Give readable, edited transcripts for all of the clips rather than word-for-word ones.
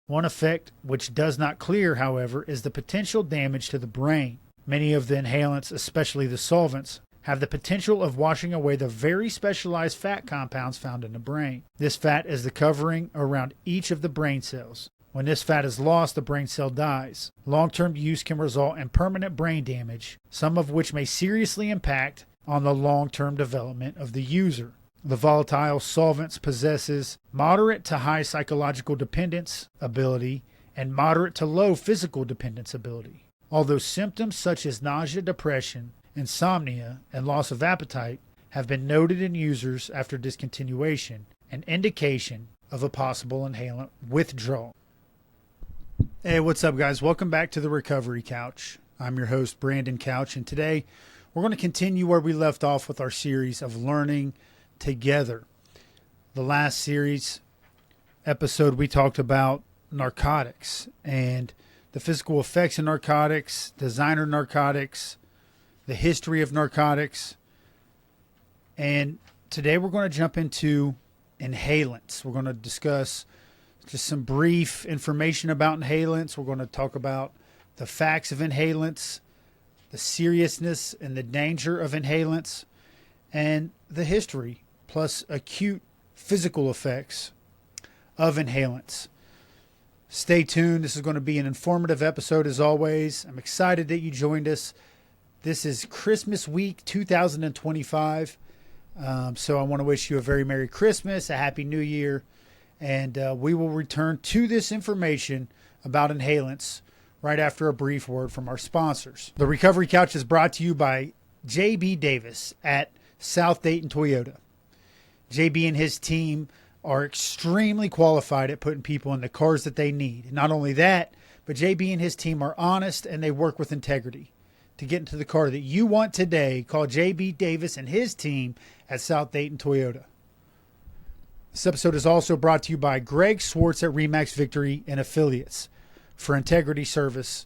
One effect which does not clear, however, is the potential damage to the brain. Many of the inhalants, especially the solvents, have the potential of washing away the very specialized fat compounds found in the brain. This fat is the covering around each of the brain cells. When this fat is lost, the brain cell dies. Long-term use can result in permanent brain damage, some of which may seriously impact on the long-term development of the user. The volatile solvents possesses moderate to high psychological dependence ability and moderate to low physical dependence ability. Although symptoms such as nausea, depression, insomnia, and loss of appetite have been noted in users after discontinuation, an indication of a possible inhalant withdrawal. Hey, what's up, guys? Welcome back to the Recovery Couch. I'm your host, Brandon Couch, and today we're going to continue where we left off with our series of learning together. The last series episode, we talked about narcotics and the physical effects of narcotics, designer narcotics, the history of narcotics. And today we're going to jump into inhalants. We're going to discuss just some brief information about inhalants. We're going to talk about the facts of inhalants, the seriousness and the danger of inhalants, and the history, plus acute physical effects of inhalants. Stay tuned. This is going to be an informative episode as always. I'm excited that you joined us. This is Christmas week 2025. So I want to wish you a very Merry Christmas, a Happy New Year, and we will return to this information about inhalants right after a brief word from our sponsors. The Recovery Couch is brought to you by J.B. Davis at South Dayton Toyota. JB and his team are extremely qualified at putting people in the cars that they need. Not only that, but JB and his team are honest and they work with integrity. To get into the car that you want today, call JB Davis and his team at South Dayton Toyota. This episode is also brought to you by Greg Swartz at Remax Victory and Affiliates. For integrity service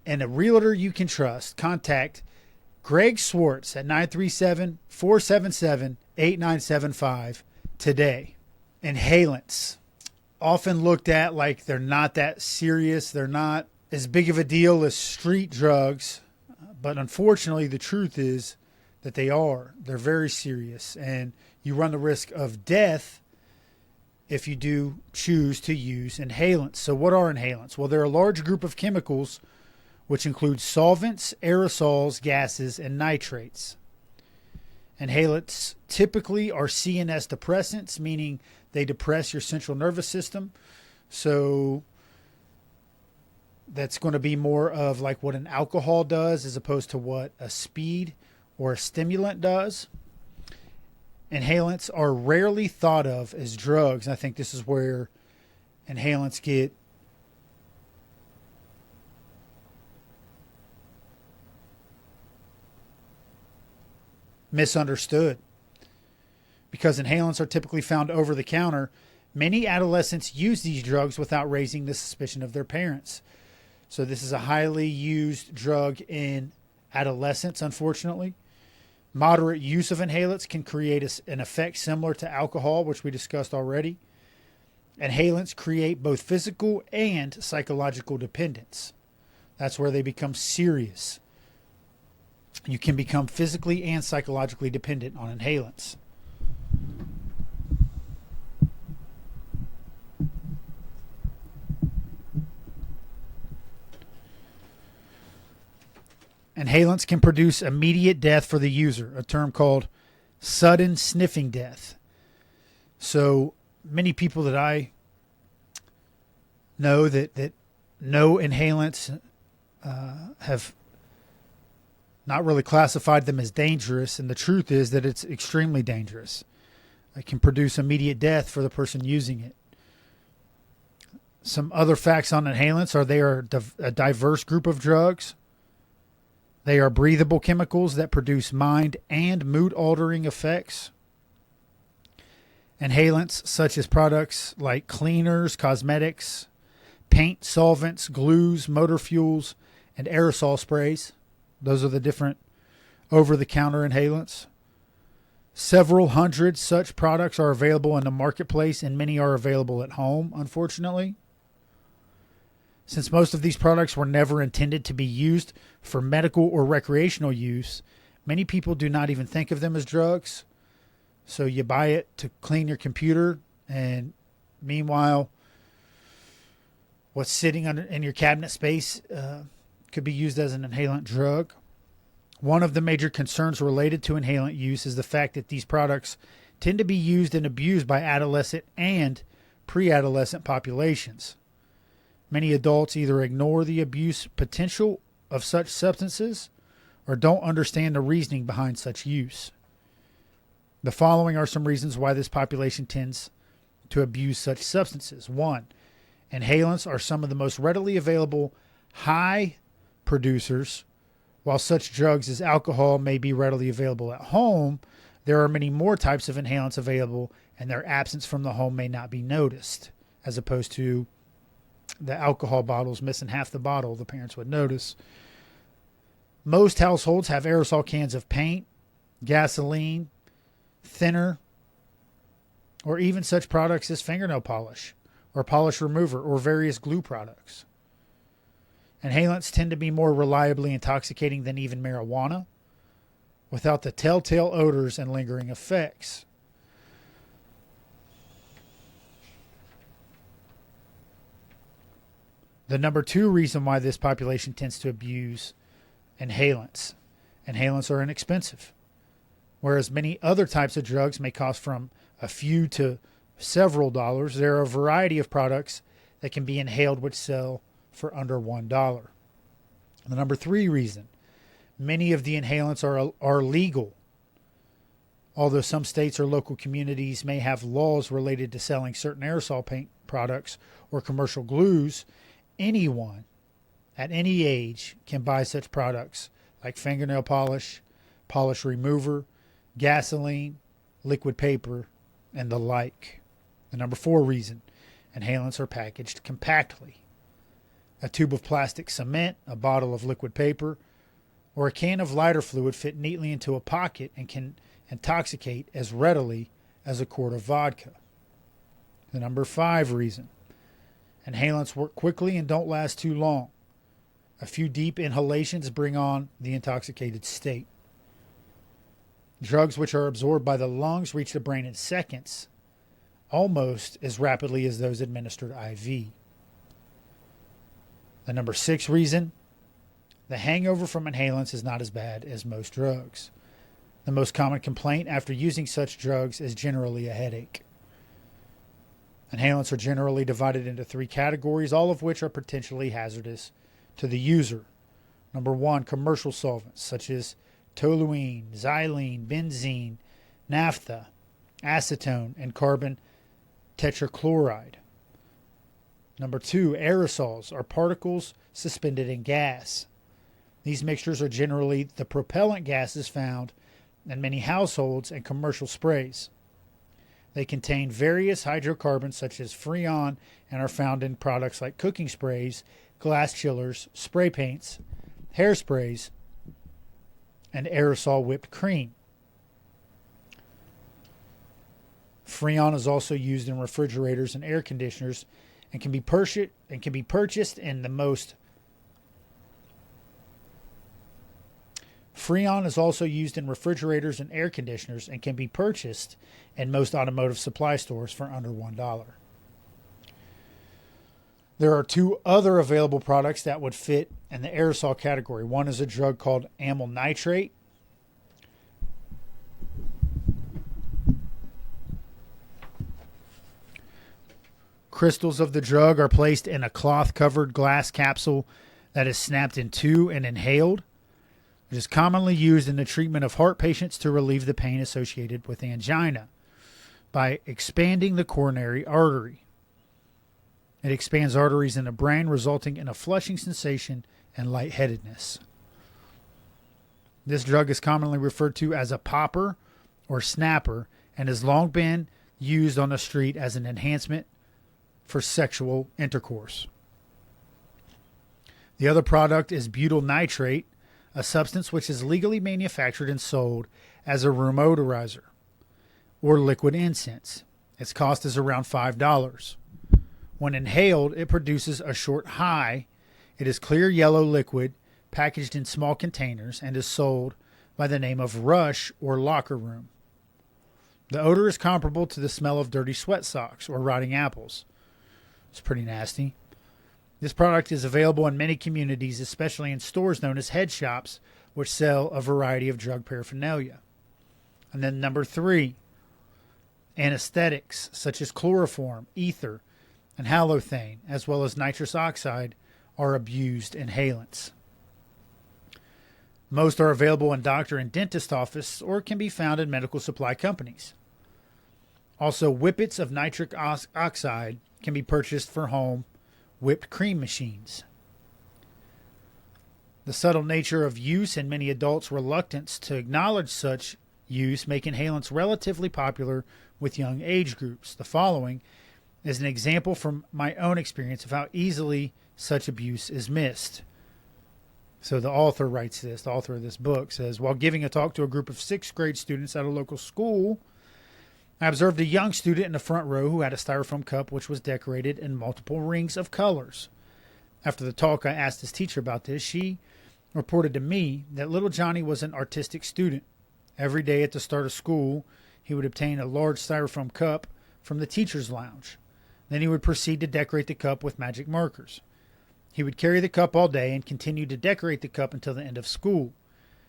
and a realtor you can trust, contact Greg Swartz at 937-477-8975 today. Inhalants, often looked at like they're not that serious. They're not as big of a deal as street drugs. But unfortunately, the truth is that they are. They're very serious. And you run the risk of death if you do choose to use inhalants. So what are inhalants? Well, they're a large group of chemicals which include solvents, aerosols, gases, and nitrates. Inhalants typically are CNS depressants, meaning they depress your central nervous system. So that's going to be more of like what an alcohol does as opposed to what a speed or a stimulant does. Inhalants are rarely thought of as drugs. I think this is where inhalants get misunderstood. Because inhalants are typically found over the counter, many adolescents use these drugs without raising the suspicion of their parents. So this is a highly used drug in adolescents, unfortunately. Moderate use of inhalants can create an effect similar to alcohol, which we discussed already. Inhalants create both physical and psychological dependence. That's where they become serious. You can become physically and psychologically dependent on inhalants. Inhalants can produce immediate death for the user, a term called sudden sniffing death. So many people that I know that know inhalants have not really classified them as dangerous, and the truth is that it's extremely dangerous. It can produce immediate death for the person using it. Some other facts on inhalants are they are a diverse group of drugs. They are breathable chemicals that produce mind and mood-altering effects. Inhalants, such as products like cleaners, cosmetics, paint, solvents, glues, motor fuels, and aerosol sprays. Those are the different over-the-counter inhalants. Several hundred such products are available in the marketplace, and many are available at home, unfortunately. Since most of these products were never intended to be used for medical or recreational use, many people do not even think of them as drugs. So you buy it to clean your computer, and meanwhile, what's sitting in your cabinet space could be used as an inhalant drug. One of the major concerns related to inhalant use is the fact that these products tend to be used and abused by adolescent and pre-adolescent populations. Many adults either ignore the abuse potential of such substances or don't understand the reasoning behind such use. The following are some reasons why this population tends to abuse such substances. 1. Inhalants are some of the most readily available high producers. While such drugs as alcohol may be readily available at home, there are many more types of inhalants available, and their absence from the home may not be noticed, as opposed to the alcohol bottles missing half the bottle, the parents would notice. Most households have aerosol cans of paint, gasoline, thinner, or even such products as fingernail polish or polish remover or various glue products. Inhalants tend to be more reliably intoxicating than even marijuana, without the telltale odors and lingering effects. The number 2 reason why this population tends to abuse inhalants. Inhalants are inexpensive. Whereas many other types of drugs may cost from a few to several dollars, there are a variety of products that can be inhaled which sell for under $1. The number 3 reason, many of the inhalants are legal. Although some states or local communities may have laws related to selling certain aerosol paint products or commercial glues, anyone at any age can buy such products like fingernail polish, polish remover, gasoline, liquid paper, and the like. The number 4 reason, inhalants are packaged compactly. A tube of plastic cement, a bottle of liquid paper, or a can of lighter fluid fit neatly into a pocket and can intoxicate as readily as a quart of vodka. The number 5 reason, inhalants work quickly and don't last too long. A few deep inhalations bring on the intoxicated state. Drugs which are absorbed by the lungs reach the brain in seconds, almost as rapidly as those administered IV. The number 6 reason, the hangover from inhalants is not as bad as most drugs. The most common complaint after using such drugs is generally a headache. Inhalants are generally divided into 3 categories, all of which are potentially hazardous to the user. Number 1, commercial solvents such as toluene, xylene, benzene, naphtha, acetone, and carbon tetrachloride. Number 2, aerosols are particles suspended in gas. These mixtures are generally the propellant gases found in many households and commercial sprays. They contain various hydrocarbons such as freon and are found in products like cooking sprays, glass chillers, spray paints, hairsprays, and aerosol whipped cream. Freon is also used in refrigerators and air conditioners and can be purchased in the most Freon is also used in refrigerators and air conditioners and can be purchased in most automotive supply stores for under $1. There are 2 other available products that would fit in the aerosol category. One is a drug called amyl nitrate. Crystals of the drug are placed in a cloth-covered glass capsule that is snapped in 2 and inhaled. It is commonly used in the treatment of heart patients to relieve the pain associated with angina by expanding the coronary artery. It expands arteries in the brain, resulting in a flushing sensation and lightheadedness. This drug is commonly referred to as a popper or snapper and has long been used on the street as an enhancement for sexual intercourse. The other product is butyl nitrate, a substance which is legally manufactured and sold as a room odorizer or liquid incense. Its cost is around $5. When inhaled, it produces a short high. It is clear yellow liquid packaged in small containers and is sold by the name of Rush or Locker Room. The odor is comparable to the smell of dirty sweat socks or rotting apples. It's pretty nasty. This product is available in many communities, especially in stores known as head shops, which sell a variety of drug paraphernalia. And then number 3, anesthetics such as chloroform, ether, and halothane, as well as nitrous oxide, are abused inhalants. Most are available in doctor and dentist offices or can be found in medical supply companies. Also, whippets of nitric oxide can be purchased for home whipped cream machines. The subtle nature of use and many adults' reluctance to acknowledge such use make inhalants relatively popular with young age groups. The following is an example from my own experience of how easily such abuse is missed. So the author writes this, the author of this book says, while giving a talk to a group of 6th grade students at a local school, I observed a young student in the front row who had a styrofoam cup which was decorated in multiple rings of colors. After the talk, I asked his teacher about this. She reported to me that little Johnny was an artistic student. Every day at the start of school, he would obtain a large styrofoam cup from the teacher's lounge. Then he would proceed to decorate the cup with magic markers. He would carry the cup all day and continue to decorate the cup until the end of school.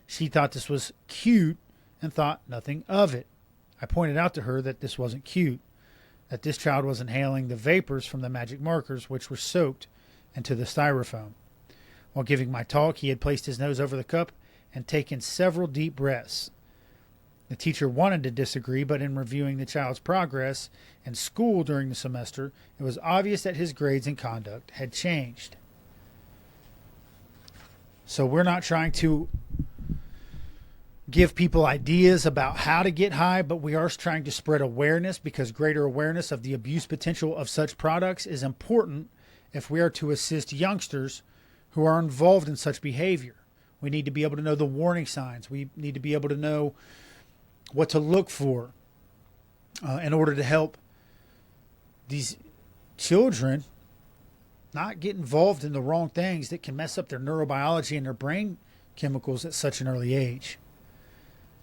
She thought this was cute and thought nothing of it. I pointed out to her that this wasn't cute, that this child was inhaling the vapors from the magic markers which were soaked into the styrofoam. While giving my talk, he had placed his nose over the cup and taken several deep breaths. The teacher wanted to disagree, but in reviewing the child's progress in school during the semester, it was obvious that his grades and conduct had changed. So we're not trying to give people ideas about how to get high, but we are trying to spread awareness, because greater awareness of the abuse potential of such products is important if we are to assist youngsters who are involved in such behavior. We need to be able to know the warning signs. We need to be able to know what to look for in order to help these children not get involved in the wrong things that can mess up their neurobiology and their brain chemicals at such an early age.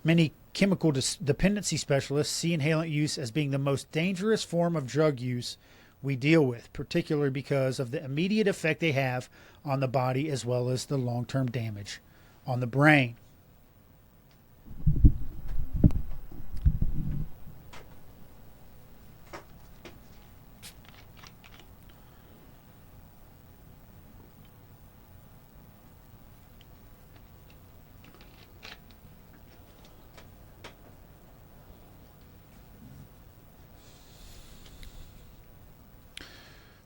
Many chemical dependency specialists see inhalant use as being the most dangerous form of drug use we deal with, particularly because of the immediate effect they have on the body as well as the long-term damage on the brain.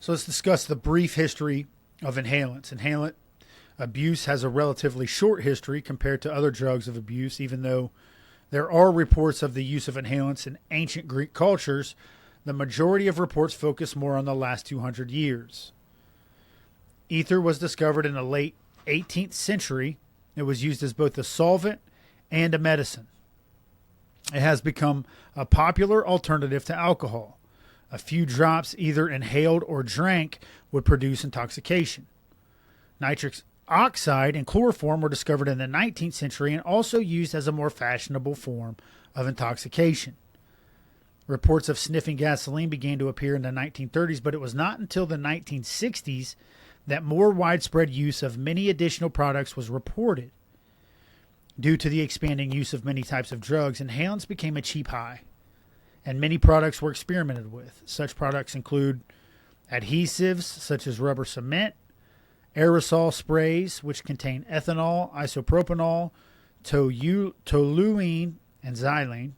So let's discuss the brief history of inhalants. Inhalant abuse has a relatively short history compared to other drugs of abuse, even though there are reports of the use of inhalants in ancient Greek cultures. The majority of reports focus more on the last 200 years. Ether was discovered in the late 18th century. It was used as both a solvent and a medicine. It has become a popular alternative to alcohol. A few drops, either inhaled or drank, would produce intoxication. Nitric oxide and chloroform were discovered in the 19th century and also used as a more fashionable form of intoxication. Reports of sniffing gasoline began to appear in the 1930s, but it was not until the 1960s that more widespread use of many additional products was reported. Due to the expanding use of many types of drugs, inhalants became a cheap high, and many products were experimented with. Such products include adhesives such as rubber cement, aerosol sprays which contain ethanol, isopropanol, toluene, and xylene,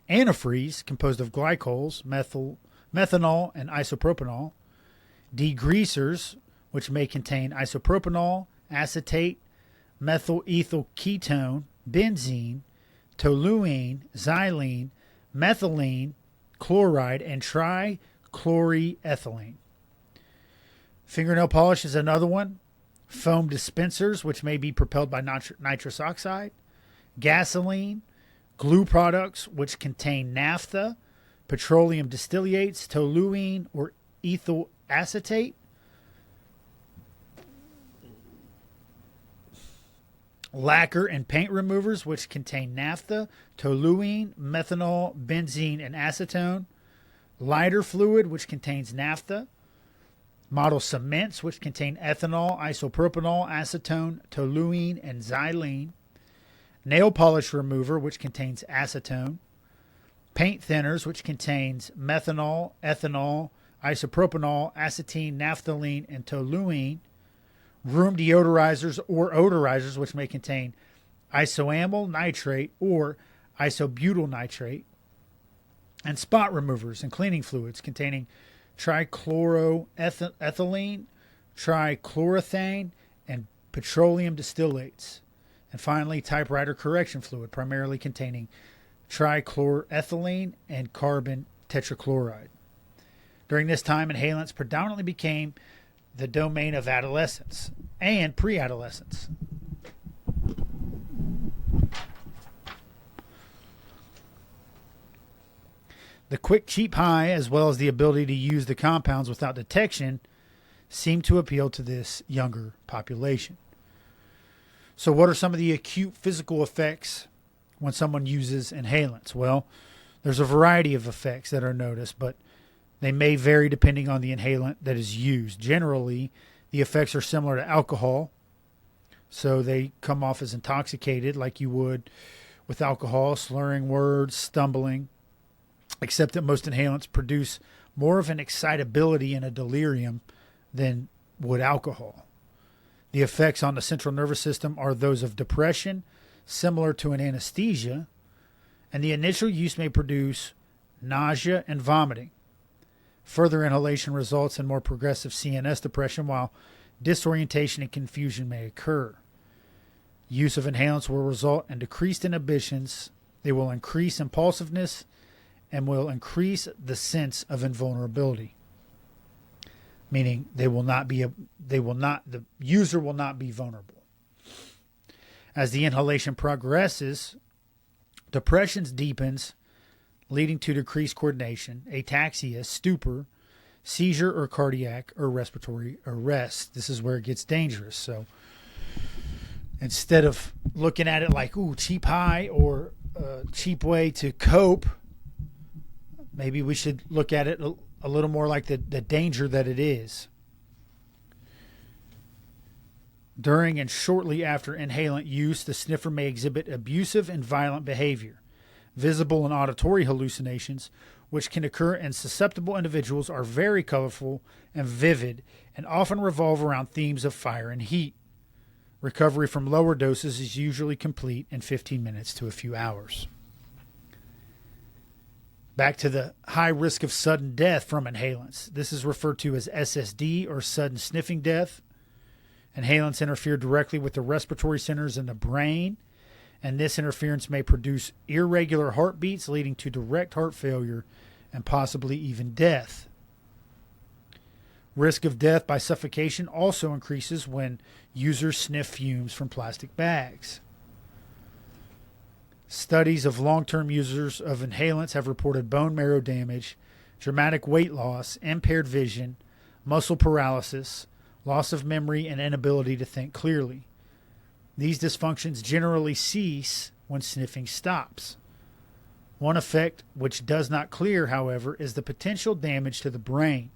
antifreeze composed of glycols, methanol, and isopropanol, degreasers which may contain isopropanol, acetate, methyl ethyl ketone, benzene, toluene, xylene, methylene, chloride, and trichloroethylene. Fingernail polish is another one. foam dispensers, which may be propelled by nitrous oxide, gasoline, glue products, which contain naphtha, petroleum distillates, toluene, or ethyl acetate, lacquer and paint removers, which contain naphtha, toluene, methanol, benzene, and acetone, lighter fluid, which contains naphtha, model cements, which contain ethanol, isopropanol, acetone, toluene, and xylene, nail polish remover, which contains acetone, paint thinners, which contains methanol, ethanol, isopropanol, acetine, naphthalene, and toluene, room deodorizers or odorizers, which may contain isoamyl nitrate or isobutyl nitrate, and spot removers and cleaning fluids containing trichloroethylene, trichloroethane, and petroleum distillates. And finally, typewriter correction fluid, primarily containing trichloroethylene and carbon tetrachloride. During this time, inhalants predominantly became the domain of adolescents and pre-adolescents. The quick, cheap high, as well as the ability to use the compounds without detection, seem to appeal to this younger population. So what are some of the acute physical effects when someone uses inhalants? Well, there's a variety of effects that are noticed, but they may vary depending on the inhalant that is used. Generally, the effects are similar to alcohol, so they come off as intoxicated like you would with alcohol, slurring words, stumbling, except that most inhalants produce more of an excitability and a delirium than would alcohol. The effects on the central nervous system are those of depression, similar to an anesthesia, and the initial use may produce nausea and vomiting. Further inhalation results in more progressive CNS depression, while disorientation and confusion may occur. Use of inhalants will result in decreased inhibitions. They will increase impulsiveness and will increase the sense of invulnerability, meaning the user will not be vulnerable. As the inhalation progresses, depression deepens, leading to decreased coordination, ataxia, stupor, seizure, or cardiac or respiratory arrest. This is where it gets dangerous. So instead of looking at it like, ooh, cheap high or cheap way to cope, maybe we should look at it a little more like the danger that it is. During and shortly after inhalant use, the sniffer may exhibit abusive and violent behavior. Visible and auditory hallucinations, which can occur in susceptible individuals, are very colorful and vivid and often revolve around themes of fire and heat. Recovery from lower doses is usually complete in 15 minutes to a few hours. Back to the high risk of sudden death from inhalants. This is referred to as SSD, or sudden sniffing death. Inhalants interfere directly with the respiratory centers in the brain, and this interference may produce irregular heartbeats, leading to direct heart failure and possibly even death. Risk of death by suffocation also increases when users sniff fumes from plastic bags. Studies of long-term users of inhalants have reported bone marrow damage, dramatic weight loss, impaired vision, muscle paralysis, loss of memory, and inability to think clearly. These dysfunctions generally cease when sniffing stops. One effect which does not clear, however, is the potential damage to the brain.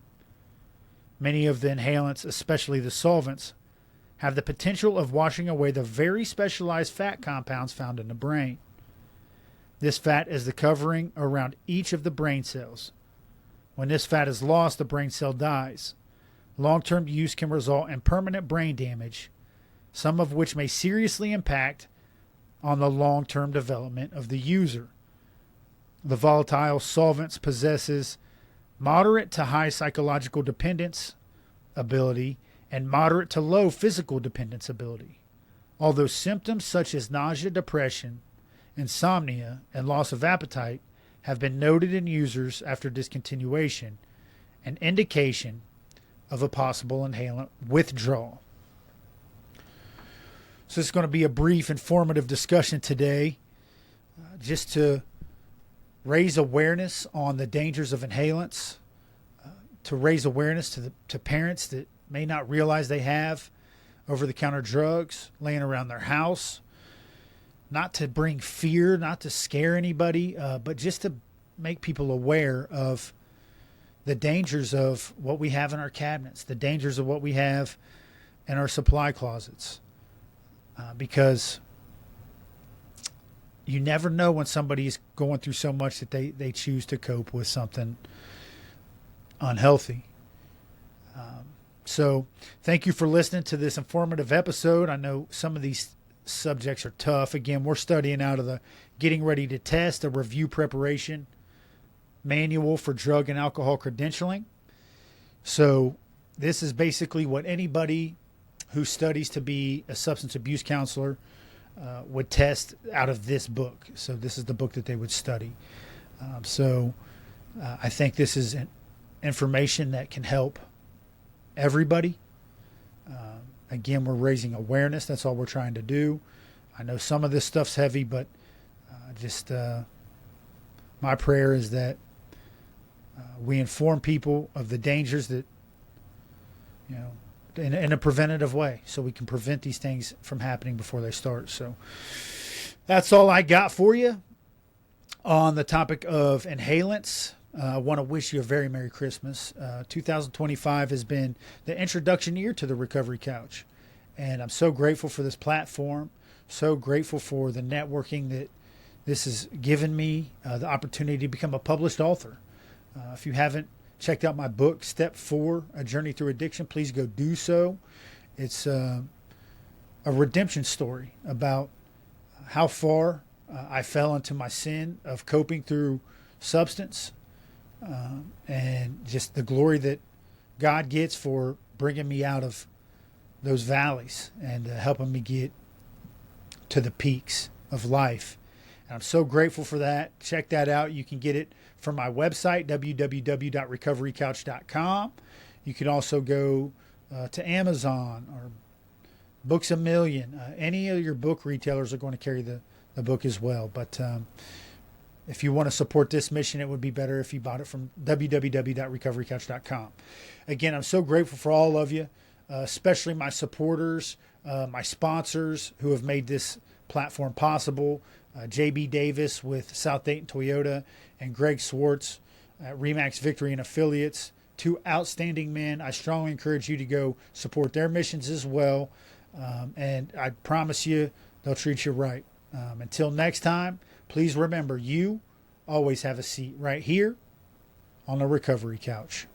Many of the inhalants, especially the solvents, have the potential of washing away the very specialized fat compounds found in the brain. This fat is the covering around each of the brain cells. When this fat is lost, the brain cell dies. Long-term use can result in permanent brain damage, some of which may seriously impact on the long-term development of the user. The volatile solvents possesses moderate to high psychological dependence ability and moderate to low physical dependence ability. Although symptoms such as nausea, depression, insomnia, and loss of appetite have been noted in users after discontinuation, an indication of a possible inhalant withdrawal. So it's going to be a brief, informative discussion today, just to raise awareness on the dangers of inhalants, to raise awareness to parents that may not realize they have over-the-counter drugs laying around their house, not to bring fear, not to scare anybody, but just to make people aware of the dangers of what we have in our cabinets, the dangers of what we have in our supply closets. Because you never know when somebody's going through so much that they choose to cope with something unhealthy. So thank you for listening to this informative episode. I know some of these subjects are tough. Again, we're studying out of the Getting Ready to Test, a review preparation manual for drug and alcohol credentialing. So this is basically what anybody who studies to be a substance abuse counselor would test out of this book. So this is the book that they would study. I think this is information that can help everybody. Again, we're raising awareness. That's all we're trying to do. I know some of this stuff's heavy, but my prayer is that we inform people of the dangers that, in a preventative way, so we can prevent these things from happening before they start. So that's all I got for you on the topic of inhalants. I want to wish you a very Merry Christmas. 2025 has been the introduction year to the Recovery Couch. And I'm so grateful for this platform, so grateful for the networking that this has given me, the opportunity to become a published author. If you haven't checked out my book, Step 4, A Journey Through Addiction, please go do so. It's a redemption story about how far I fell into my sin of coping through substance, and just the glory that God gets for bringing me out of those valleys and helping me get to the peaks of life. And I'm so grateful for that. Check that out. You can get it from my website, www.recoverycouch.com. You can also go to Amazon or Books A Million. Any of your book retailers are going to carry the book as well. But if you want to support this mission, it would be better if you bought it from www.recoverycouch.com. Again, I'm so grateful for all of you, especially my supporters, my sponsors who have made this platform possible. JB Davis with South Dayton Toyota and Greg Swartz at Remax Victory and Affiliates. Two outstanding men. I strongly encourage you to go support their missions as well. And I promise you, they'll treat you right. Until next time, please remember, you always have a seat right here on the Recovery Couch.